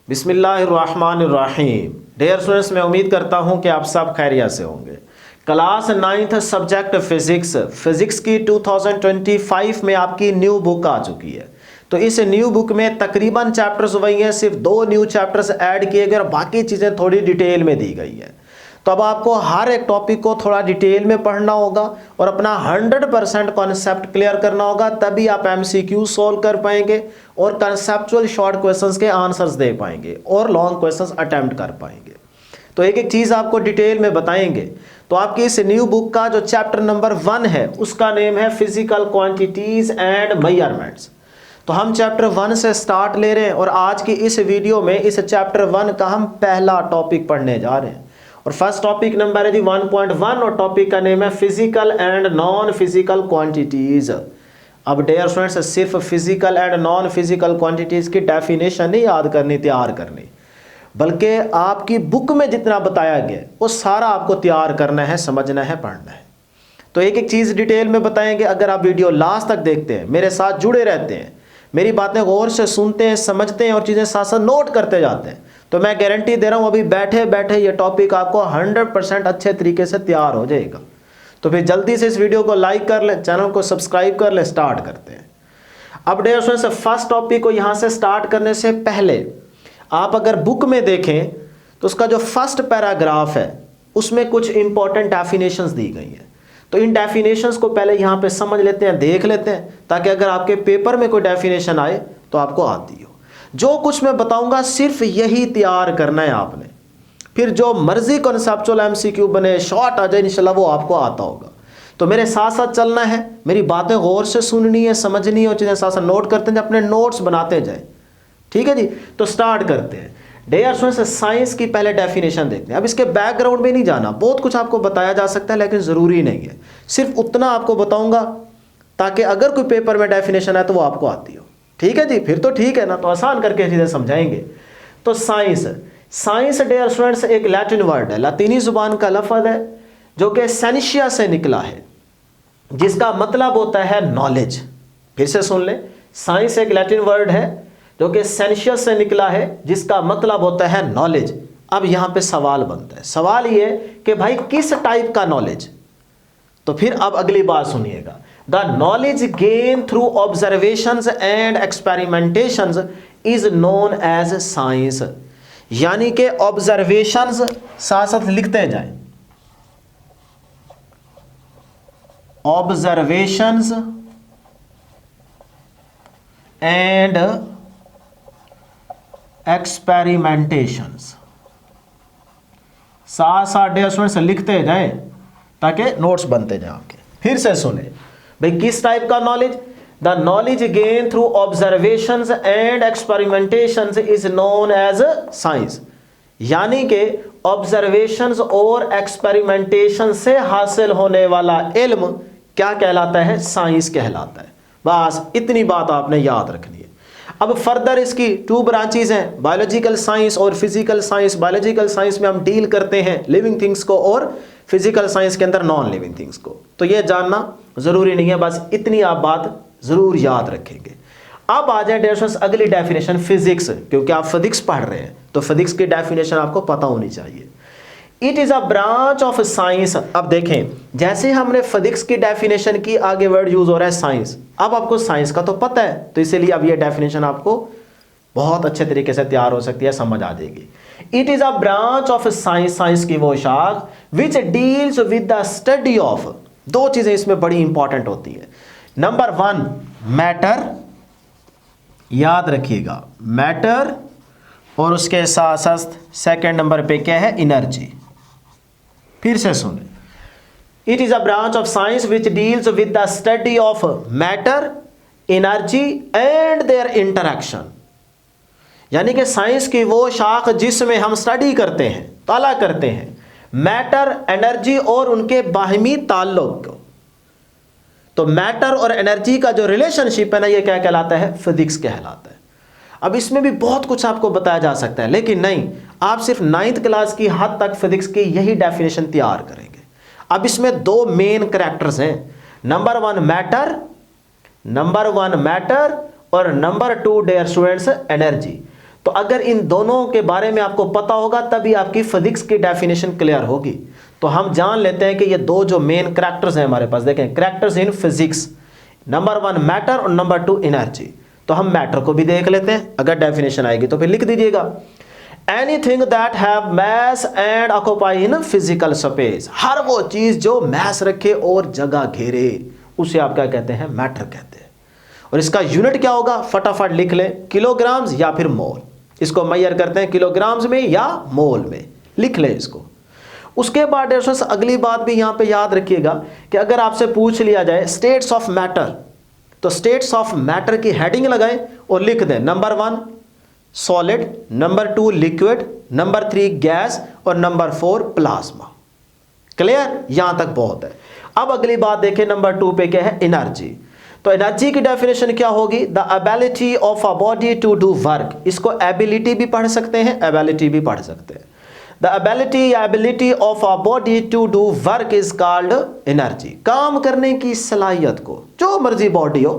बिस्मिल्लाहिर्रहमानिर्रहीम। Dear students, मैं उम्मीद करता हूं कि आप सब खैरियत से होंगे। क्लास 9th सब्जेक्ट फिज़िक्स की 2025 में आपकी न्यू बुक आ चुकी है। तो इस न्यू बुक में तकरीबन चैप्टर्स वही हैं, सिर्फ 2 न्यू चैप्टर्स ऐड किए गए और बाकी चीज़ें थोड़ी डिटेल में दी गई है। तो अब आपको हर एक टॉपिक को थोड़ा डिटेल में पढ़ना होगा और अपना 100% कॉन्सेप्ट क्लियर करना होगा, तभी आप MCQ सॉल्व कर पाएंगे और कंसेप्चुअल शॉर्ट क्वेश्चंस के आंसर्स दे पाएंगे और लॉन्ग क्वेश्चंस अटेम्प्ट कर पाएंगे। तो एक एक चीज़ आपको डिटेल में बताएंगे। तो आपकी इस न्यू बुक का जो चैप्टर नंबर 1 है उसका नेम है फिजिकल क्वांटिटीज एंड मेजरमेंट्स। तो हम चैप्टर 1 से स्टार्ट ले रहे हैं और आज की इस वीडियो में इस चैप्टर 1 का हम पहला टॉपिक पढ़ने जा रहे हैं। और फर्स्ट टॉपिक नंबर है जी 1.1 और टॉपिक का नेम है physical and non physical quantities. अब डियर स्टूडेंट्स, सिर्फ physical and non physical quantities की डेफिनेशन नहीं याद करनी, तैयार करनी, बल्कि आपकी बुक में जितना बताया गया वो सारा आपको तैयार करना है, समझना है, पढ़ना है। तो एक एक चीज़ डिटेल में बताएंगे। अगर आप वीडियो लास्ट तक देखते हैं, मेरे साथ जुड़े रहते हैं, मेरी बातें गौर से सुनते हैं, समझते हैं और चीज़ें साथ साथ नोट करते जाते हैं, तो मैं गारंटी दे रहा हूँ अभी बैठे बैठे ये टॉपिक आपको 100% अच्छे तरीके से तैयार हो जाएगा। तो फिर जल्दी से इस वीडियो को लाइक कर लें, चैनल को सब्सक्राइब कर लें। स्टार्ट करते हैं। अब डियर स्टूडेंट्स, फर्स्ट टॉपिक को यहाँ से स्टार्ट करने से पहले आप अगर बुक में देखें तो उसका जो फर्स्ट पैराग्राफ है उसमें कुछ इंपॉर्टेंट डेफिनेशंस दी गई हैं। तो इन डेफिनेशंस को पहले यहाँ पे समझ लेते हैं, देख लेते हैं, ताकि अगर आपके पेपर में कोई डेफिनेशन आए तो आपको आती हो। जो कुछ मैं बताऊंगा सिर्फ यही तैयार करना है आपने, फिर जो मर्जी कॉन्सेप्चुअल MCQ बने, शॉर्ट आ जाए, इंशाल्लाह वो आपको आता होगा। तो मेरे साथ साथ चलना है, मेरी बातें गौर से सुननी है, समझनी है और चीज़ें साथ साथ नोट करते हैं, अपने नोट्स बनाते जाए। ठीक है जी, तो स्टार्ट करते हैं। डियर स्टूडेंट्स, साइंस की पहले डेफिनेशन देखते हैं। अब इसके बैकग्राउंड में नहीं जाना, बहुत कुछ आपको बताया जा सकता है लेकिन ज़रूरी नहीं है, सिर्फ उतना आपको बताऊंगा ताकि अगर कोई पेपर में डेफिनेशन है तो वो आपको आती हो। ठीक है जी, फिर तो ठीक है ना, तो आसान करके चीज़ें समझाएंगे। तो साइंस डियर स्टूडेंट्स एक लैटिन वर्ड है, लातीनी जुबान का लफ्ज़ है जो कि सेनिशिया से निकला है, जिसका मतलब होता है नॉलेज। फिर से सुन ले, साइंस एक लैटिन वर्ड है जो कि सेनिशिया से निकला है, जिसका मतलब होता है नॉलेज। अब यहाँ पे सवाल बनता है, सवाल ये कि भाई किस टाइप का नॉलेज। तो फिर अब अगली बात सुनिएगा, the knowledge gain through observations and experimentations is known as science. यानी कि ऑब्जर्वेशंस, साथ साथ लिखते जाएं, ऑब्जर्वेशंस एंड एक्सपेरिमेंटेशंस, साथ साथ डियर स्टूडेंट्स लिखते जाएं ताकि नोट्स बनते जाएं आपके। फिर से सुने भाई, किस टाइप का knowledge, the knowledge gain through observations and experimentations is known as science. यानी कि ऑब्जर्वेशंस और एक्सपेरिमेंटेशन से हासिल होने वाला इल्म क्या कहलाता है, साइंस कहलाता है। बस इतनी बात आपने याद रखनी है। अब फर्दर इसकी 2 ब्रांचेज हैं, बायोलॉजिकल साइंस और फिजिकल साइंस। बायोलॉजिकल साइंस में हम डील करते हैं लिविंग थिंग्स को और फिजिकल साइंस के अंदर नॉन लिविंग थिंग्स को। तो ये जानना ज़रूरी नहीं है, बस इतनी आप बात ज़रूर याद रखेंगे। अब आ जाए डियर स्टूडेंट्स अगली डेफिनेशन, फिजिक्स, क्योंकि आप फिजिक्स पढ़ रहे हैं तो फिजिक्स की डेफिनेशन आपको पता होनी चाहिए। It is a branch of science. अब देखें, जैसे हमने फिजिक्स की डेफिनेशन की, आगे वर्ड यूज हो रहा है साइंस। अब आपको साइंस का तो पता है, तो इसीलिए अब ये डेफिनेशन आपको बहुत अच्छे तरीके से तैयार हो सकती है, समझ आ जाएगी। It is a branch of science, science की वो शाख which deals with the study of. 2 चीजें इसमें बड़ी इंपॉर्टेंट होती है। नंबर 1 मैटर, याद रखिएगा मैटर, और उसके साथ साथ सेकेंड नंबर पे क्या है, एनर्जी। फिर से सुने, it is a branch of science which deals with the study of matter, energy and there interaction. यानी कि साइंस की वो शाख जिसमें हम स्टडी करते हैं, ताला करते हैं मैटर, एनर्जी और उनके बाहमी ताल्लुक को। तो मैटर और एनर्जी का जो रिलेशनशिप है ना, ये क्या कहलाता है, फिजिक्स कहलाता है। अब इसमें भी बहुत कुछ आपको बताया जा सकता है, लेकिन नहीं, आप सिर्फ 9th क्लास की हद तक फिजिक्स की यही डेफिनेशन तैयार करेंगे। अब इसमें 2 मेन कैरेक्टर्स हैं, नंबर 1 मैटर और नंबर 2 डियर स्टूडेंट्स एनर्जी। तो अगर इन दोनों के बारे में आपको पता होगा तभी आपकी फिजिक्स की डेफिनेशन क्लियर होगी। तो हम जान लेते हैं कि ये दो जो मेन करैक्टर्स हैं हमारे पास, देखें characters in physics, number 1 matter और नंबर 2 एनर्जी। तो हम मैटर को भी देख लेते हैं, अगर डेफिनेशन आएगी तो फिर लिख दीजिएगा। Anything that have mass and occupy in physical space, हर वो चीज जो मैस रखे और जगह घेरे उसे आप क्या कहते हैं, मैटर कहते हैं। और इसका यूनिट क्या होगा, फटाफट लिख लें, किलोग्राम्स या फिर मोल। इसको मेजर करते हैं किलोग्राम्स में या मोल में, लिख लें इसको। उसके बाद अगली बात भी यहां पे याद रखिएगा कि अगर आपसे पूछ लिया जाए स्टेट्स ऑफ मैटर, तो स्टेट्स ऑफ मैटर की हेडिंग लगाएं और लिख दें number 1 solid, number 2 liquid, number 3 gas और नंबर 4 प्लाज्मा। क्लियर, यहां तक बहुत है। अब अगली बात देखें, नंबर 2 पे क्या है, एनर्जी। तो एनर्जी की डेफिनेशन क्या होगी, the ability of a body to do work. इसको एबिलिटी भी पढ़ सकते हैं, एबिलिटी भी पढ़ सकते हैं। The ability of a body to do work is called energy. काम करने की सलाहियत को, जो मर्जी बॉडी हो,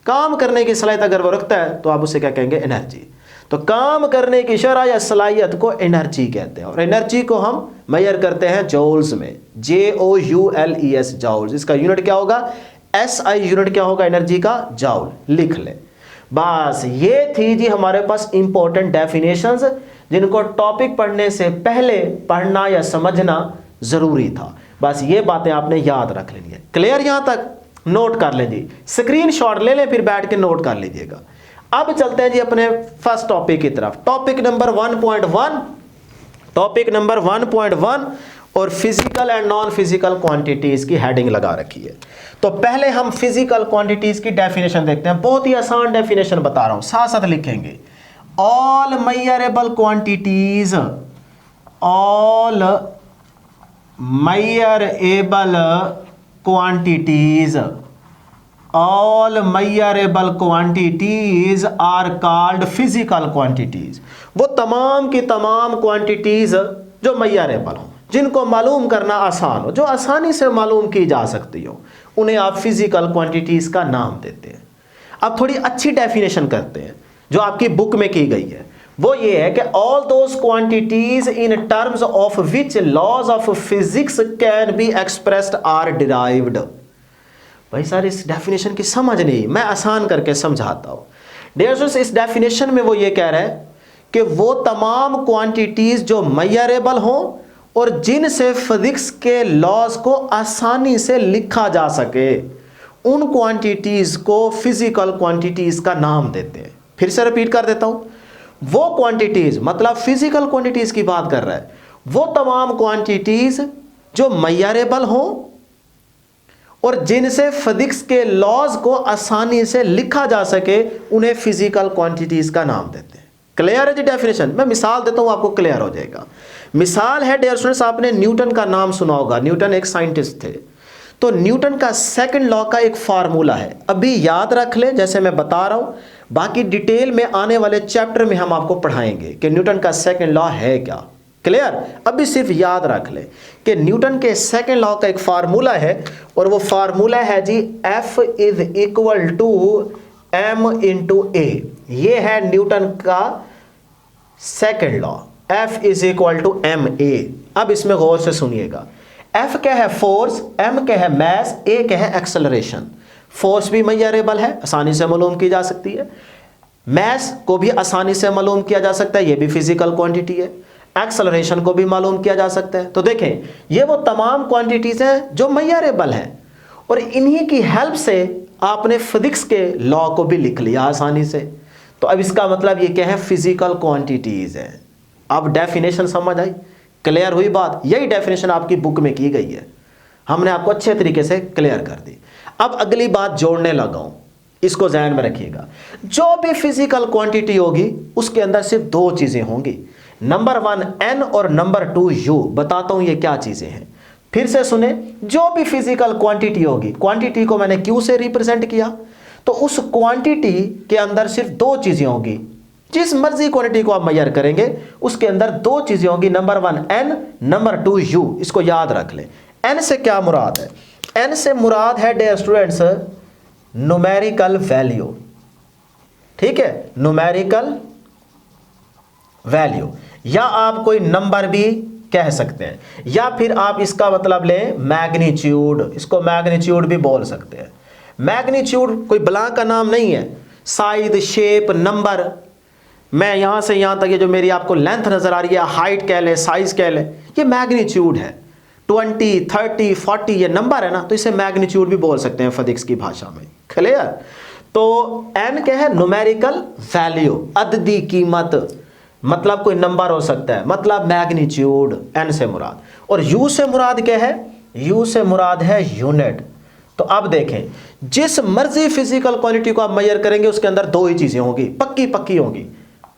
काम करने की सलाहियत अगर वो रखता है तो आप उसे क्या कहेंगे, एनर्जी। तो काम करने की शरह या सलाहियत को एनर्जी कहते हैं। और एनर्जी को हम मेजर करते हैं जॉल्स में, JOULES, जॉल्स। इसका यूनिट क्या होगा, SI यूनिट क्या होगा एनर्जी का, जॉल। लिख ले। बस ये थी जी हमारे पास इंपॉर्टेंट डेफिनेशंस, जिनको टॉपिक पढ़ने से पहले पढ़ना या समझना जरूरी था। बस ये बातें आपने याद रख लेनी है। क्लियर, यहां तक नोट कर लें जी, स्क्रीनशॉट ले लें, फिर बैठ के नोट कर लीजिएगा। अब चलते हैं जी अपने फर्स्ट टॉपिक की तरफ, टॉपिक नंबर 1.1। टॉपिक नंबर 1.1 और physical and non physical quantities की हेडिंग लगा रखी है। तो पहले हम फिजिकल क्वांटिटीज की डेफिनेशन देखते हैं। बहुत ही आसान डेफिनेशन बता रहा हूं, साथ साथ लिखेंगे। All measurable quantities, all measurable quantities, all measurable quantities are called physical quantities. वो तमाम की तमाम क्वांटिटीज जो मेजरेबल हो, जिनको मालूम करना आसान हो, जो आसानी से मालूम की जा सकती हो, उन्हें आप फिजिकल क्वांटिटीज का नाम देते हैं। अब थोड़ी अच्छी डेफिनेशन करते हैं जो आपकी बुक में की गई है। वो ये है कि all those quantities in terms of which laws of physics can be expressed or derived. भाई सर इस डेफिनेशन की समझ नहीं, मैं आसान करके समझाता हूं। डियर स्टूडेंट्स, इस डेफिनेशन में वो ये कह रहा है कि वो तमाम क्वांटिटीज जो मेजरेबल हो और जिनसे फिजिक्स के लॉज को आसानी से लिखा जा सके, उन क्वांटिटीज को फिजिकल क्वांटिटीज का नाम देते हैं। फिर से रिपीट कर देता हूं, वो क्वांटिटीज मतलब फिजिकल क्वांटिटीज की बात कर रहा है, वो तमाम क्वांटिटीज जो मेजरेबल हो और जिनसे फिजिक्स के लॉज को आसानी से लिखा जा सके, उन्हें फिजिकल क्वांटिटीज का नाम देते हैं। क्लियर है जी डेफिनेशन? मैं मिसाल देता हूं, आपको क्लियर हो जाएगा। मिसाल है डियर स्टूडेंट्स, आपने न्यूटन का नाम सुना होगा। न्यूटन एक साइंटिस्ट थे। तो न्यूटन का सेकंड लॉ का एक फार्मूला है, अभी याद रख लें जैसे मैं बता रहा हूं। बाकी डिटेल में आने वाले चैप्टर में हम आपको पढ़ाएंगे कि न्यूटन का सेकंड लॉ है क्या। क्लियर? अभी सिर्फ याद रख लें कि न्यूटन के सेकंड लॉ का एक फार्मूला है, और वो फार्मूला है जी F is equal to M into A। ये है न्यूटन का second law, F is equal to MA। अब इसमें गौर से सुनिएगा। F क्या है, फोर्स, M क्या है, मैस, A क्या है, एक्सेलरेशन। फोर्स भी मेजरेबल है, आसानी से मालूम की जा सकती है। मैस को भी आसानी से मालूम किया जा सकता है, ये भी फिजिकल क्वांटिटी है। एक्सेलरेशन को भी मालूम किया जा सकता है। तो देखें, ये वो तमाम क्वांटिटीज हैं जो मेजरेबल हैं, और इन्हीं की हेल्प से आपने फिजिक्स के लॉ को भी लिख लिया आसानी से। तो अब इसका मतलब ये क्या है, फिजिकल क्वांटिटीज है। अब डेफिनेशन समझ आई, क्लियर हुई बात? यही डेफिनेशन आपकी बुक में की गई है, हमने आपको अच्छे तरीके से क्लियर कर दी। अब अगली बात जोड़ने लगा हूं, इसको ध्यान में रखिएगा। जो भी फिजिकल क्वांटिटी होगी उसके अंदर सिर्फ दो चीजें होंगी, नंबर 1 N और नंबर 2 U। बताता हूं ये क्या चीजें हैं, फिर से सुने। जो भी फिजिकल क्वांटिटी होगी, क्वांटिटी को मैंने Q से रिप्रेजेंट किया, तो उस क्वांटिटी के अंदर सिर्फ दो चीजें होंगी। जिस मर्जी क्वांटिटी को आप मेजर करेंगे उसके अंदर दो चीजें होंगी, नंबर 1 N, नंबर 2 U। इसको याद रख लें। N से क्या मुराद है? N से मुराद है डियर स्टूडेंट्स न्यूमेरिकल वैल्यू। ठीक है, न्यूमेरिकल वैल्यू, या आप कोई नंबर भी कह सकते हैं, या फिर आप इसका मतलब लें मैग्नीट्यूड, इसको मैग्नीट्यूड भी बोल सकते हैं। मैग्नीट्यूड कोई बला का नाम नहीं है, साइज, शेप, नंबर। मैं यहां से यहां तक ये जो मेरी आपको लेंथ नजर आ रही है, हाइट कह ले, साइज कह ले, ये मैग्नीट्यूड है। 20, 30, 40 ये नंबर है ना, तो इसे मैग्नीट्यूड भी बोल सकते हैं फिजिक्स की भाषा में। क्लियर? तो n क्या है? न्यूमेरिकल वैल्यू, अददी कीमत, मतलब कोई नंबर हो सकता है, मतलब मैग्नीट्यूड n से मुराद। और u से मुराद क्या है? u से मुराद है यूनिट। तो अब देखें, जिस मर्जी फिजिकल क्वांटिटी को आप मेजर करेंगे उसके अंदर दो ही चीजें होंगी, पक्की पक्की होंगी,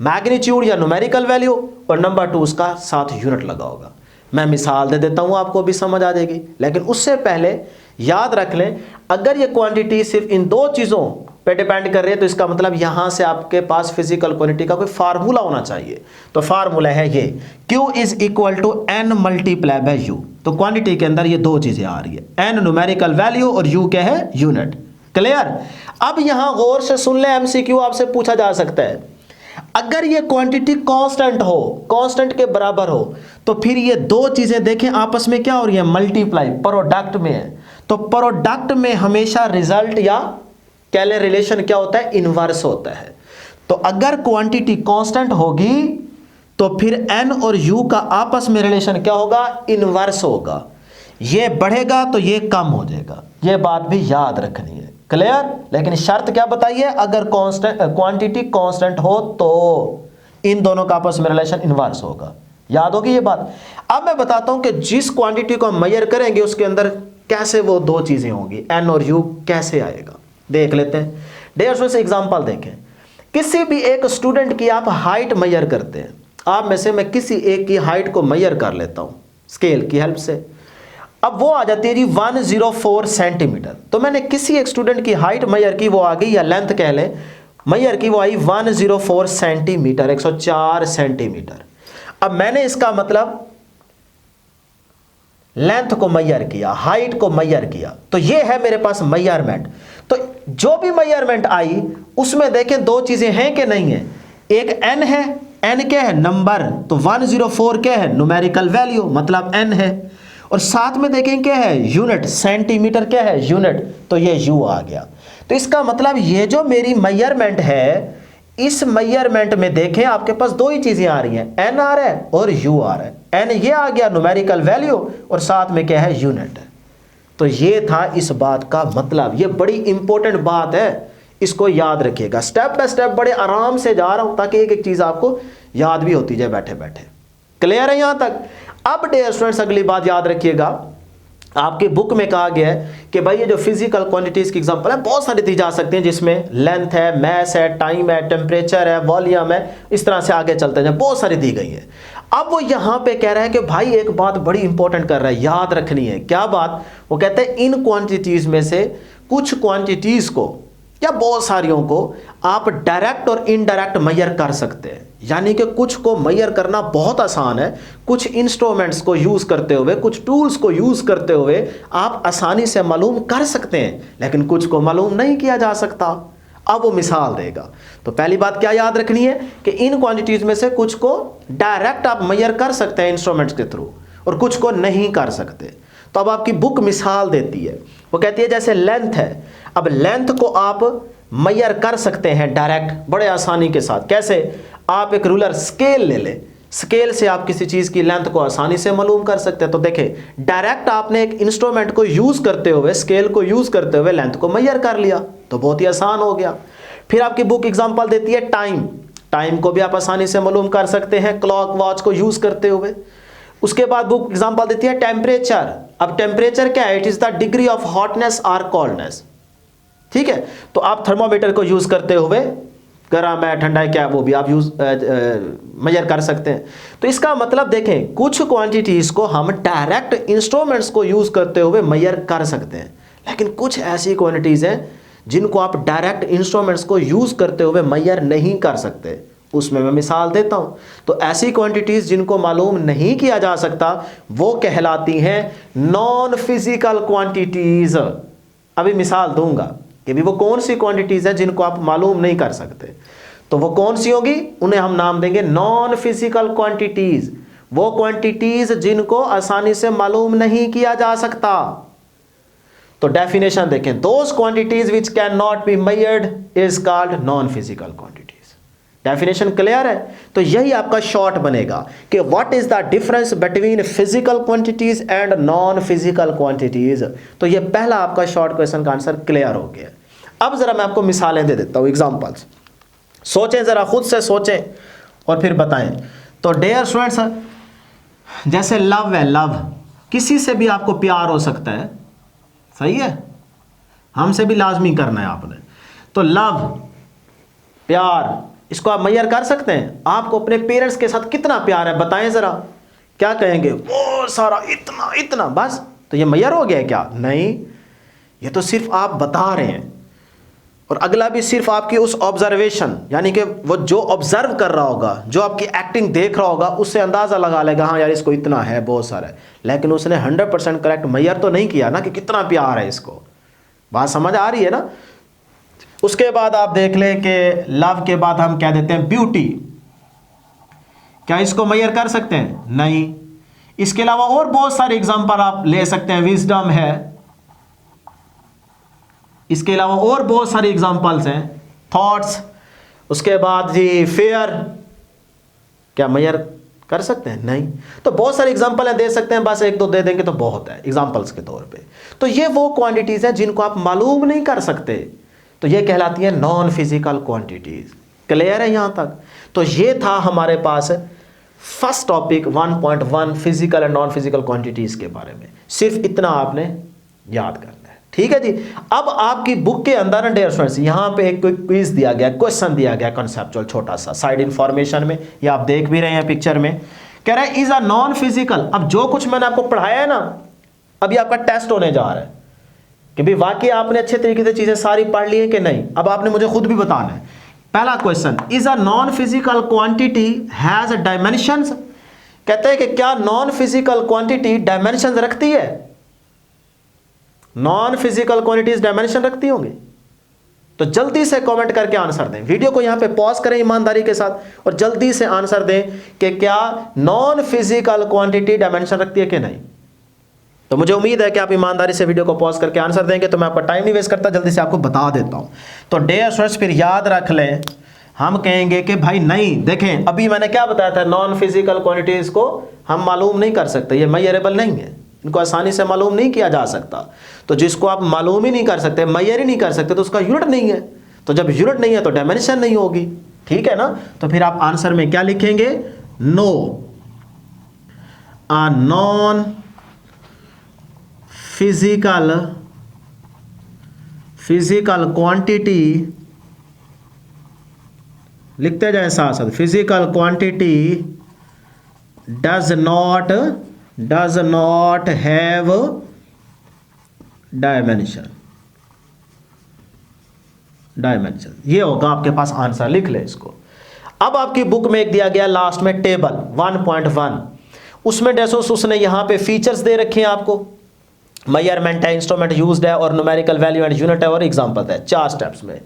मैग्नीट्यूड या न्यूमेरिकल वैल्यू, और नंबर 2 उसका साथ यूनिट लगा होगा। मैं मिसाल दे देता हूं, आपको भी समझ आ जाएगी, लेकिन उससे पहले याद रख लें, अगर ये क्वांटिटी सिर्फ इन दो चीजों पे डिपेंड कर रही है तो इसका मतलब यहां से आपके पास फिजिकल क्वांटिटी का कोई फार्मूला होना चाहिए। तो फार्मूला है ये, Q is equal to n multiply by U। तो क्वांटिटी के अंदर ये दो चीजें आ रही है, n न्यूमेरिकल वैल्यू और U क्या है? यूनिट। क्लियर? अब यहां गौर से सुन ले, MCQ आपसे पूछा जा सकता है, अगर ये क्वांटिटी कांस्टेंट हो, कांस्टेंट के बराबर हो, तो फिर ये दो चीजें देखें आपस में क्या हो रही है? मल्टीप्लाई, प्रोडक्ट में है। तो प्रोडक्ट में हमेशा रिजल्ट या कह लें रिलेशन क्या होता है? इनवर्स होता है। तो अगर क्वांटिटी कांस्टेंट होगी तो फिर n और u का आपस में रिलेशन क्या होगा? इनवर्स होगा। ये बढ़ेगा तो ये कम हो जाएगा, ये बात भी याद रखनी है। क्लियर? लेकिन शर्त क्या बताइए? अगर क्वांटिटी कांस्टेंट हो तो इन दोनों का आपस में रिलेशन इनवर्स होगा। याद होगी ये बात? अब मैं बताता हूं कि जिस क्वांटिटी को हम मेजर करेंगे उसके अंदर कैसे वो दो चीजें होंगी, n और u कैसे आएगा, देख लेते हैं। डियर स्टूडेंट्स, एग्जांपल देखें। किसी भी एक स्टूडेंट की आप हाइट मेजर करते हैं, आप में से मैं किसी एक की हाइट को मेजर कर लेता हूं स्केल की हेल्प से। अब वो आ जाती है जी 104 सेंटीमीटर। तो मैंने किसी एक स्टूडेंट की हाइट मेजर की, वो आ गई, या लेंथ कह लें मेजर की, वो आई 104 सेंटीमीटर, 104 सेंटीमीटर। अब मैंने इसका मतलब लेंथ को मेजर किया, हाइट को मेजर किया, तो ये है मेरे पास मेजरमेंट। तो जो भी मेजरमेंट आई उसमें देखें दो चीजें हैं कि नहीं है? एक n है, n क्या है? नंबर, तो 104 क्या है? न्यूमेरिकल वैल्यू, मतलब n है। और साथ में देखें क्या है? यूनिट, सेंटीमीटर क्या है? यूनिट, तो ये u आ गया। तो इसका मतलब ये जो मेरी मेजरमेंट है, इस मेजरमेंट में देखें आपके पास दो ही चीजें आ रही हैं, n आ रहा है और u आ रहा है। n ये आ गया न्यूमेरिकल वैल्यू, और साथ में क्या है? यूनिट। तो ये था इस बात का मतलब। ये बड़ी इंपॉर्टेंट बात है, इसको याद रखिएगा। स्टेप बाय स्टेप बड़े आराम से जा रहा हूं ताकि एक एक चीज आपको याद भी होती जाए बैठे बैठे। क्लियर है यहां तक? अब डियर स्टूडेंट्स, अगली बात याद रखिएगा, आपके बुक में कहा गया है कि भाई ये जो फिजिकल क्वांटिटीज की एग्जांपल है बहुत सारी दी जा सकती हैं, जिसमें लेंथ है, मैस है, टाइम है, टेम्परेचर है, वॉल्यूम है, इस तरह से आगे चलते हैं, बहुत सारी दी गई है। अब वो यहां पे कह रहा है कि भाई एक बात बड़ी इंपॉर्टेंट कर रहा है, याद रखनी है। क्या बात? वो कहते हैं इन क्वांटिटीज में से कुछ क्वांटिटीज को या बहुत सारियों को आप डायरेक्ट और इनडायरेक्ट मेजर कर सकते हैं। यानी कि कुछ को मेजर करना बहुत आसान है, कुछ इंस्ट्रूमेंट्स को यूज करते हुए, कुछ टूल्स को यूज करते हुए आप आसानी से मालूम कर सकते हैं, लेकिन कुछ को मालूम नहीं किया जा सकता। अब वो मिसाल देगा। तो पहली बात क्या याद रखनी है कि इन क्वांटिटीज में से कुछ को डायरेक्ट आप मेजर कर सकते हैं इंस्ट्रूमेंट्स के थ्रू, और कुछ को नहीं कर सकते। तो अब आपकी बुक मिसाल देती है, वो कहती है जैसे लेंथ है, अब लेंथ को आप मेजर कर सकते हैं डायरेक्ट बड़े आसानी के साथ। कैसे? आप एक रूलर स्केल ले लें, स्केल से आप किसी चीज की लेंथ को आसानी से मालूम कर सकते हैं। तो देखें, डायरेक्ट आपने एक इंस्ट्रूमेंट को यूज करते हुए, स्केल को यूज करते हुए लेंथ को मेजर कर लिया, तो बहुत ही आसान हो गया। फिर आपकी बुक एग्जांपल देती है टाइम, टाइम को भी आप आसानी से मालूम कर सकते हैं क्लॉक वॉच को यूज करते हुए। उसके बाद बुक एग्जांपल देती है टेम्परेचर। अब टेम्परेचर क्या है? It is the degree of hotness और कोल्डनेस। ठीक है, तो आप थर्मोमीटर को यूज करते हुए गर्म है, ठंडा है, क्या वो भी आप यूज मेजर कर सकते हैं। तो इसका मतलब देखें, कुछ क्वांटिटीज को हम डायरेक्ट इंस्ट्रूमेंट्स को यूज करते हुए मेजर कर सकते हैं, लेकिन कुछ ऐसी क्वांटिटीज हैं जिनको आप डायरेक्ट इंस्ट्रूमेंट्स को यूज करते हुए मेजर नहीं कर सकते। उसमें मैं मिसाल देता हूं। तो ऐसी क्वांटिटीज जिनको मालूम नहीं किया जा सकता वो कहलाती हैं नॉन फिजिकल क्वांटिटीज। अभी मिसाल दूंगा कि भी वो कौन सी क्वांटिटीज है जिनको आप मालूम नहीं कर सकते। तो वो कौन सी होगी, उन्हें हम नाम देंगे नॉन फिजिकल क्वांटिटीज, वो क्वांटिटीज जिनको आसानी से मालूम नहीं किया जा सकता। तो डेफिनेशन देखें, those quantities which can not be measured is called non physical quantities. Definition clear है? तो यही आपका शॉर्ट बनेगा कि what is the difference between physical quantities and non physical quantities. तो ये पहला आपका शॉर्ट क्वेश्चन का आंसर क्लियर हो गया। अब जरा मैं आपको मिसालें दे देता हूं, एग्जांपल्स। सोचें, जरा खुद से सोचें और फिर बताएं। तो डियर स्टूडेंट्स, जैसे लव है, लव किसी से भी आपको प्यार हो सकता है, सही है, हमसे भी लाजमी करना है आपने। तो लव, प्यार, इसको आप मेजर कर सकते हैं? आपको अपने पेरेंट्स के साथ कितना प्यार है बताएं जरा, क्या कहेंगे? वो सारा, इतना इतना, बस। तो ये मेजर हो गया क्या? नहीं, ये तो सिर्फ आप बता रहे हैं, और अगला भी सिर्फ आपकी उस ऑब्जर्वेशन, यानी कि वो जो ऑब्जर्व कर रहा होगा, जो आपकी एक्टिंग देख रहा होगा, उससे अंदाजा लगा लेगा हाँ यार इसको इतना है, बहुत सारा है, लेकिन उसने 100% करेक्ट मेजर तो नहीं किया ना कि कितना प्यार है इसको। बात समझ आ रही है ना? उसके बाद आप देख लें कि लव के बाद हम क्या देते हैं? ब्यूटी। क्या इसको मेजर कर सकते हैं? नहीं। इसके अलावा और बहुत सारे एग्जांपल आप ले सकते हैं, विजडम है, इसके अलावा और बहुत सारे एग्जांपल्स हैं, थॉट्स, उसके बाद जी फेयर, क्या मेजर कर सकते हैं? नहीं। तो बहुत सारे एग्जांपल हैं, दे सकते हैं, बस एक दो दे देंगे तो बहुत है एग्जांपल्स के तौर पे। तो ये वो क्वांटिटीज हैं जिनको आप मालूम नहीं कर सकते, तो ये कहलाती है नॉन फिजिकल क्वांटिटीज। क्लियर है यहां तक? तो ये था हमारे पास first topic 1.1 physical and non physical quantities के बारे में। सिर्फ इतना आपने याद करना है, ठीक है जी। अब आपकी बुक के अंदर डियर स्टूडेंट्स यहां पे एक क्विज दिया गया, क्वेश्चन दिया गया कंसेप्चुअल, छोटा सा साइड इंफॉर्मेशन में, ये आप देख भी रहे हैं पिक्चर में। कह रहा है इज अ नॉन फिजिकल। अब जो कुछ मैंने आपको पढ़ाया है ना, अभी आपका टेस्ट होने जा रहा है कि भाई वाकई आपने अच्छे तरीके से चीजें सारी पढ़ ली है कि नहीं। अब आपने मुझे खुद भी बताना है। पहला question, is a non physical quantity has dimensions. कहते हैं कि क्या नॉन फिजिकल क्वांटिटी डायमेंशंस रखती है? नॉन फिजिकल क्वांटिटीज डायमेंशन रखती होंगी? तो जल्दी से कमेंट करके आंसर दें। वीडियो को यहां पे पॉज करें ईमानदारी के साथ और जल्दी से आंसर दें कि क्या नॉन फिजिकल क्वांटिटी डायमेंशन रखती है कि नहीं। तो मुझे उम्मीद है कि आप ईमानदारी से वीडियो को पॉज करके आंसर देंगे, तो मैं आपका टाइम नहीं वेस्ट करता, जल्दी से आपको बता देता हूं। तो डियर स्टूडेंट्स फिर याद रख लें, हम कहेंगे कि भाई नहीं, देखें अभी मैंने क्या बताया था, नॉन फिजिकल क्वांटिटीज को हम मालूम नहीं कर सकते, ये मेजरेबल नहीं है, इनको आसानी से मालूम नहीं किया जा सकता। तो जिसको आप मालूम ही नहीं कर सकते, मेजर ही नहीं कर सकते, तो उसका यूनिट नहीं है। तो जब यूनिट नहीं है तो डायमेंशन नहीं होगी, ठीक है ना। तो फिर आप आंसर में क्या लिखेंगे? No, a non physical quantity, लिखते जाए साथ साथ, physical quantity does not have dimension. ये होगा आपके पास आंसर, लिख ले इसको। अब आपकी बुक में एक दिया गया लास्ट में टेबल 1.1, उसमें डेसोस उसने यहां पे फीचर्स दे रखे हैं आपको, मेजरमेंट है, इंस्ट्रूमेंट यूज्ड है, और न्यूमेरिकल वैल्यू एंड यूनिट है, और एग्जांपल है, 4 स्टेप्स में।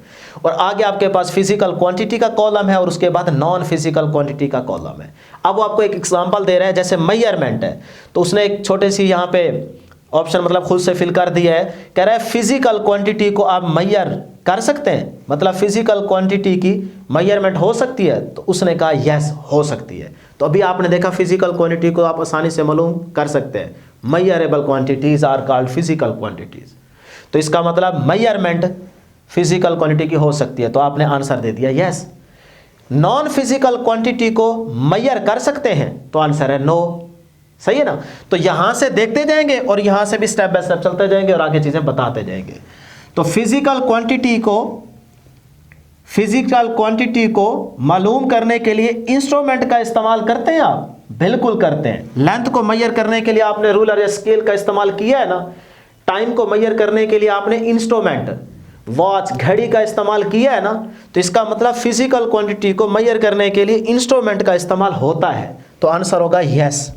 और आगे आपके पास फिजिकल क्वांटिटी का कॉलम है और उसके बाद नॉन फिजिकल क्वांटिटी का कॉलम है। अब वो आपको एक एग्जांपल दे रहा है, जैसे मेजरमेंट है तो उसने एक छोटे सी यहाँ पे ऑप्शन मतलब खुद से फिल कर दिया है। कह रहा है फिजिकल क्वांटिटी को आप मेजर कर सकते हैं, मतलब फिजिकल क्वांटिटी की मेजरमेंट हो सकती है। तो उसने कहा यस हो सकती है। तो अभी आपने देखा फिजिकल क्वांटिटी को आप आसानी से मालूम कर सकते हैं, measurable quantities are called physical quantities. तो इसका मतलब मेजरमेंट फिजिकल क्वांटिटी की हो सकती है, तो आपने आंसर दे दिया यस। नॉन फिजिकल क्वांटिटी को मेजर कर सकते हैं, तो आंसर है नो। सही है ना। तो यहां से देखते जाएंगे और यहां से भी स्टेप बाय स्टेप चलते जाएंगे और आगे चीजें बताते जाएंगे। तो फिजिकल क्वांटिटी को मालूम करने के लिए इंस्ट्रूमेंट का इस्तेमाल करते हैं आप? बिल्कुल करते हैं। लेंथ को मेजर करने के लिए आपने रूलर या स्केल का इस्तेमाल किया है ना। टाइम को मेजर करने के लिए आपने इंस्ट्रूमेंट, वॉच, घड़ी का इस्तेमाल किया है ना। तो इसका मतलब फिजिकल क्वांटिटी को मेजर करने के लिए इंस्ट्रूमेंट का इस्तेमाल होता है। तो आंसर होगा यस।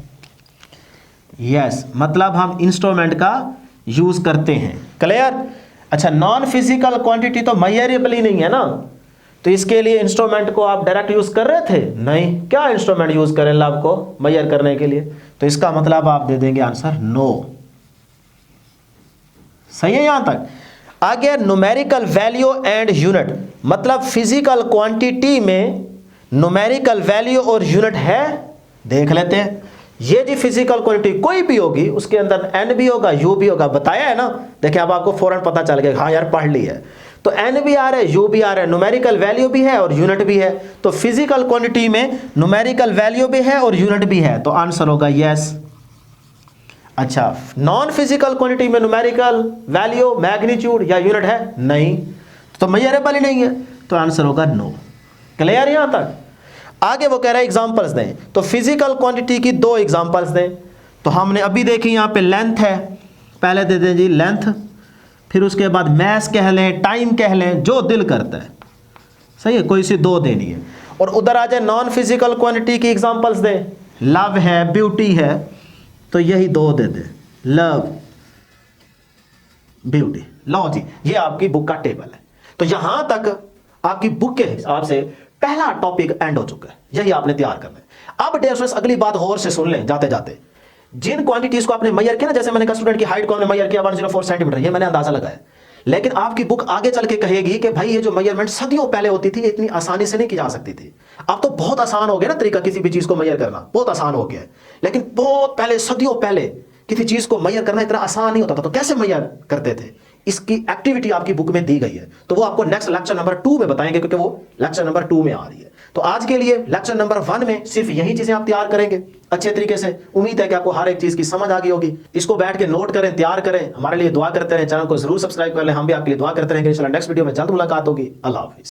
यस मतलब हम इंस्ट्रूमेंट का यूज करते हैं। क्लियर? अच्छा, नॉन फिजिकल क्वांटिटी तो मेजरेबल ही नहीं है ना, तो इसके लिए इंस्ट्रूमेंट को आप डायरेक्ट यूज कर रहे थे? नहीं। क्या इंस्ट्रूमेंट यूज करें लव को मेजर करने के लिए? तो इसका मतलब आप दे देंगे आंसर नो। सही है यहां तक? आगे न्यूमेरिकल वैल्यू एंड यूनिट, मतलब फिजिकल क्वांटिटी में न्यूमेरिकल वैल्यू और यूनिट है? देख लेते हैं। ये जी फिजिकल क्वांटिटी कोई भी होगी, उसके अंदर एन भी होगा यू भी होगा, बताया है ना। देखिए अब आपको फौरन पता चल गया, हाँ यार पढ़ ली है। तो एन भी आ रहा है, यू भी आ रहा है, न्यूमेरिकल वैल्यू भी है और यूनिट भी है। तो फिजिकल क्वांटिटी में न्यूमेरिकल वैल्यू भी है और यूनिट भी है, तो आंसर होगा यस। अच्छा, नॉन फिजिकल क्वांटिटी में न्यूमेरिकल वैल्यू, मैग्नीट्यूड या यूनिट है? नहीं, तो मेजरेबल ही नहीं है, तो आंसर होगा नो। क्लियर यहां तक? आगे वो कह रहा है एग्जांपल्स दें, तो फिजिकल क्वांटिटी की 2 एग्जांपल्स दें। तो हमने अभी देखी यहां पे लेंथ है, पहले दे दें जी लेंथ, फिर उसके बाद मैस कह लें, टाइम कह लें, जो दिल करता है। सही है, कोई सी 2 देनी है। और उधर आ जाए नॉन फिजिकल क्वांटिटी की एग्जांपल्स दें, लव है, ब्यूटी है, तो यही 2 दे दे, लव ब्यूटी। लो जी, ये आपकी बुक का टेबल है। तो यहां तक आपकी बुक के हिसाब से पहला टॉपिक एंड हो चुका है, यही आपने तैयार करना है। अब डियर स्टूडेंट्स अगली बात और से सुन लें जाते जाते। जिन क्वांटिटीज को आपने मेजर किया ना, जैसे मैंने कहा स्टूडेंट की हाइट को हमने मेजर किया 104 सेंटीमीटर, ये मैंने अंदाजा लगाया। लेकिन आपकी बुक आगे चल के कहेगी कि भाई ये जो मेजरमेंट सदियों पहले होती थी, ये इतनी आसानी से नहीं की जा सकती थी। अब तो बहुत आसान हो गया ना तरीका, किसी भी चीज को मेजर करना बहुत आसान हो गया है। लेकिन बहुत पहले, सदियों पहले किसी चीज को मेजर करना इतना आसान नहीं होता था। तो कैसे मेजर करते थे, इसकी एक्टिविटी आपकी बुक में दी गई है। तो वो आपको नेक्स्ट लेक्चर नंबर 2 में बताएंगे, क्योंकि वो लेक्चर नंबर 2 में आ रही है। तो आज के लिए लेक्चर नंबर 1 में सिर्फ यही चीजें आप तैयार करेंगे अच्छे तरीके से। उम्मीद है कि आपको हर एक चीज की समझ आ गई होगी। इसको बैठ के नोट करें, तैयार करें, हमारे लिए दुआ करते रहें, चैनल को जरूर सब्सक्राइब कर लें। हम भी आपके लिए दुआ करते रहेंगे। इंशाल्लाह नेक्स्ट वीडियो में जल्द मुलाकात होगी। अल्लाह हाफिज।